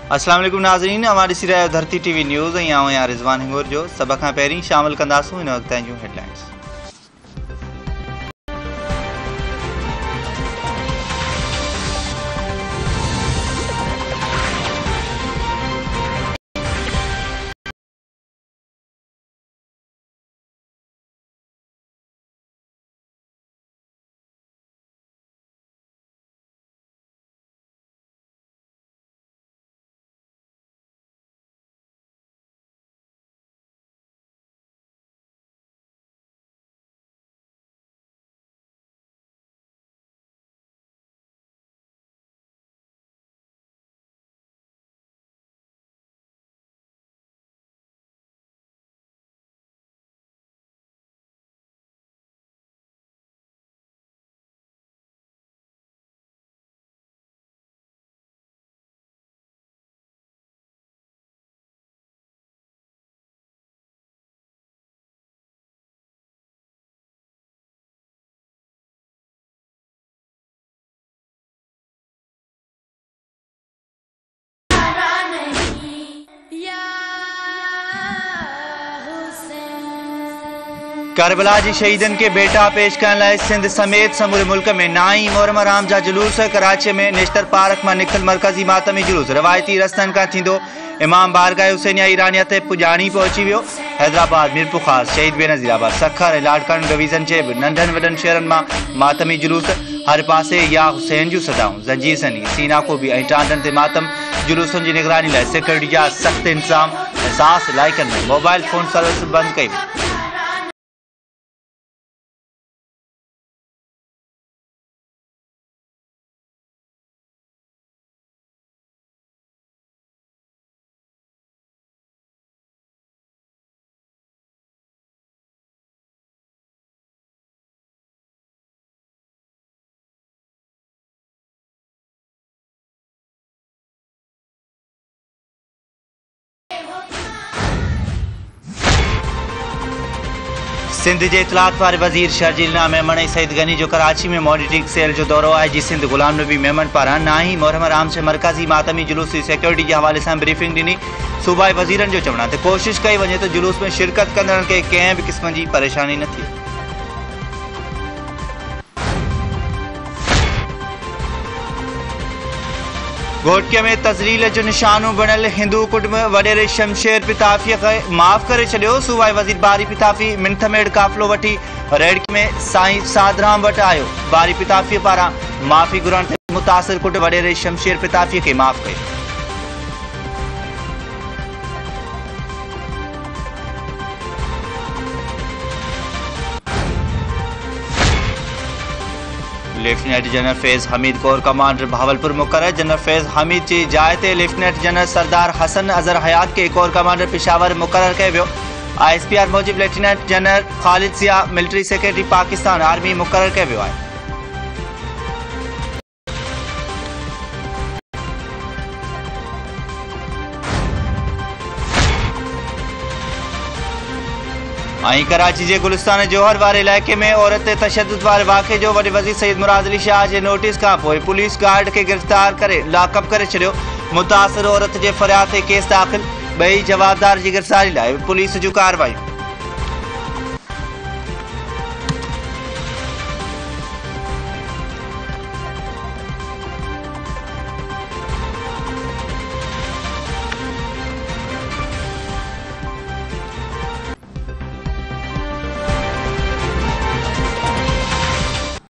अस्सलाम वालेकुम नाज़रीन, हमारी सिरा धरती टीवी न्यूज़ ऐं रिज़वान हिंगोर जो सभ खां पहिरीं शामिल कंदासूं इन वक़्त जूं हेडलाइंस। करबला जी शहीदन के बेटा पेश करण लाइ सिंध समेत समूरे मुल्क में नाई मोहरम आराम जा जुलूस। कराची में नेशनल पार्क में निकल मरकजी मातमी जुलूस रवायती रस्तन का थींदो। इमाम बारगाह हुसैनिया ईरानिया ते पुजाणी पहुंची वियो। हैदराबाद, मीरपुर खास, शहीद बेनज़ीराबाद, सखर, लाडकान डिवीजन जे नंढन वडन शहरन में मातमी जुलूस। हर पासे या हुसैन जू सदाऊं। जंजीर सनी, सीना को भी टांडन ते मातम जुलूसन की निगरानी लाइ सिक्योरिटी जा सख्त इंतजाम। एहसास इलाइकन में मोबाइल फोन सर्विस बंद कई। सिंध के इतलात वारे वजीर शर्जील मेमन सईद गनी जो कराची में मॉनिटरिंग सेल जो दौरो है जी सिंध गुलाम नबी मेमन पारा नाही मोहरम आराम से मरकजी मातमी जुलूस की सिक्योरिटी के हवाले से ब्रीफिंग दी। सूबाई वजीरन जो चवना तो कोशिश कई वजे तो जुलूस में शिरकत कंदड़न के कंहिं भी किस्म की परेशानी न थिए। घोटके में तजलील जो निशानों बनल हिंदू कुटुंब वडेरे शमशेर पिताफी माफ़ करे छो। सूबाई वजीर बारी पिताफी मिंथमेड़ काफ़िलो वठी रेडकी में साईं सादराम वट आयो। बारी पिताफी पारा माफ़ी घुरण ते मुतासिर कुट वडेरे शमशेर पिताफी के माफ़ कयो। Lieutenant general Faiz Hameed corps commander Bahawalpur मुकर्रर। जनरल फैज़ हमीद की जाइ ते लेफ्टिनेंट जनरल सरदार हसन अजहर हयात के कोर कमांडर पेशावर मुकर्रर किया वियो। ISPR मूजिब lieutenant general Khalid Zia military secretary Pakistan army मुकर्रर किया वियो है। कराची के गुलिस्तान जौहर वाले इलाके में औरत ते तशद्दुद वाले वाक़े जो वॾे वज़ीर सईद मुराद अली शाह के नोटिस का पुलिस गार्ड के गिरफ्तार करे लॉकअप करे छो। मुतासिर औरत के फरियाद ते केस दाखिल। बई जवाबदार की गिरफ्तारी लाइ पुलिस जूं कार्रवाई।